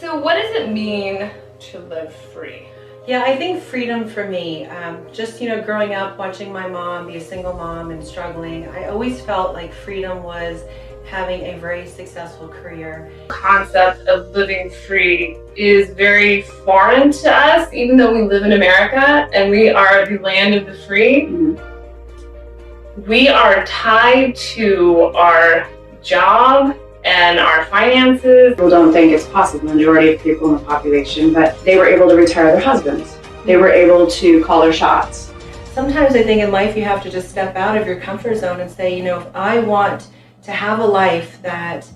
So what does it mean to live free? Yeah, I think freedom for me, just, growing up, watching my mom be a single mom and struggling, I always felt like freedom was having a very successful career. The concept of living free is very foreign to us, even though we live in America and we are the land of the free. We are tied to our job and our finances. People don't think it's possible, the majority of people in the population, but they were able to retire their husbands. They were able to call their shots. Sometimes I think in life you have to just step out of your comfort zone and say, if I want to have a life that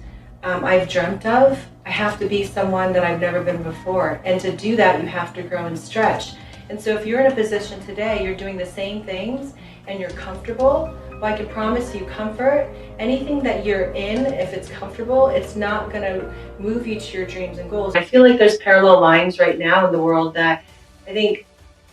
I've dreamt of, I have to be someone that I've never been before. And to do that, you have to grow and stretch. And so if you're in a position today, you're doing the same things and you're comfortable, well, I can promise you comfort. Anything that you're in, if it's comfortable, it's not going to move you to your dreams and goals. I feel like there's parallel lines right now in the world that I think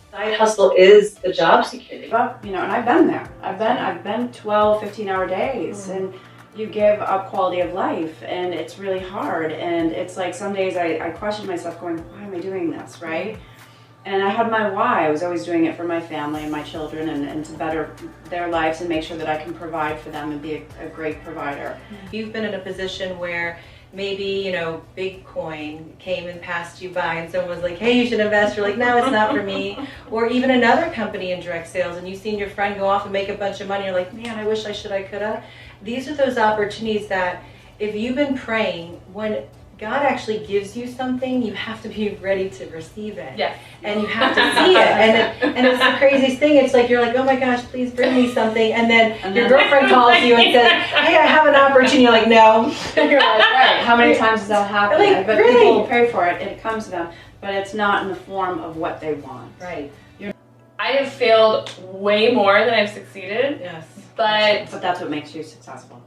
side hustle is the job security. But, and I've been there. I've been 12, 15-hour days, and you give up quality of life, and it's really hard. And it's like some days I question myself going, why am I doing this, right? And I had my why. I was always doing it for my family and my children and to better their lives and make sure that I can provide for them and be a great provider. You've been in a position where maybe, Bitcoin came and passed you by and someone was like, hey, you should invest. You're like, no, it's not for me. Or even another company in direct sales and you've seen your friend go off and make a bunch of money. You're like, man, I wish I coulda. These are those opportunities that if you've been praying, when God actually gives you something, you have to be ready to receive it. Yes. And you have to see it. And it's the craziest thing. It's like, you're like, oh my gosh, please bring me something. And then your girlfriend calls you and says, hey, I have an opportunity. You're like, no. You're like, right. How many times does that happen? Like, but really? People will pray for it. It comes to them. But it's not in the form of what they want. Right. I have failed way more than I've succeeded. Yes. But that's what makes you successful.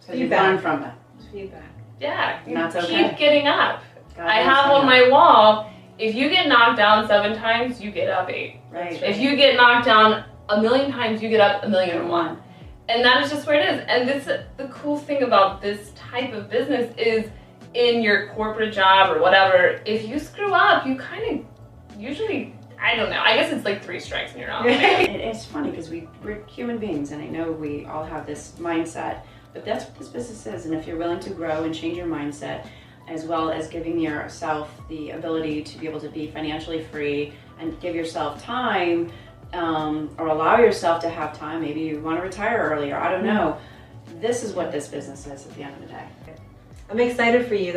Because you Feedback. learn from it. Feedback. yeah, you That's okay. keep getting up. God I knows have I on know. my wall, if you get knocked down 7 times, you get up 8. Right. If you get knocked down 1,000,000 times, you get up 1,000,001. And that is just where it is. And the cool thing about this type of business is in your corporate job or whatever, if you screw up, you kind of usually, I don't know, I guess it's like 3 strikes and you're out. It's funny because we're human beings, and I know we all have this mindset, but that's what this business is. And if you're willing to grow and change your mindset, as well as giving yourself the ability to be able to be financially free and give yourself time, or allow yourself to have time, maybe you want to retire earlier, I don't know. This is what this business is at the end of the day. I'm excited for you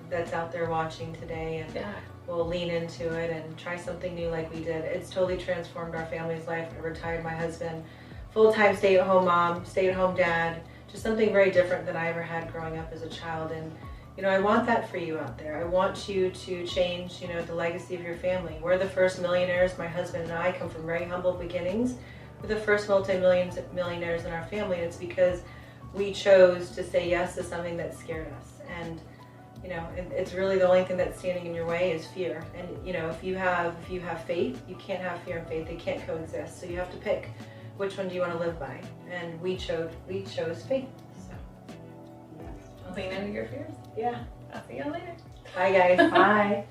that's out there watching today, and Yeah. we'll lean into it and try something new like we did. It's totally transformed our family's life. I retired my husband, full-time stay-at-home mom, stay-at-home dad, just something very different than I ever had growing up as a child. And I want that for you out there. I want you to change, the legacy of your family. We're the first millionaires. My husband and I come from very humble beginnings. We're the first multi-millionaires in our family, and it's because we chose to say yes to something that scared us. And it's really the only thing that's standing in your way is fear. And if you have faith, you can't have fear and faith. They can't coexist. So you have to pick which one do you want to live by. And we chose faith. So Lean into your fears. yeah. I'll see you later. Bye guys. Bye.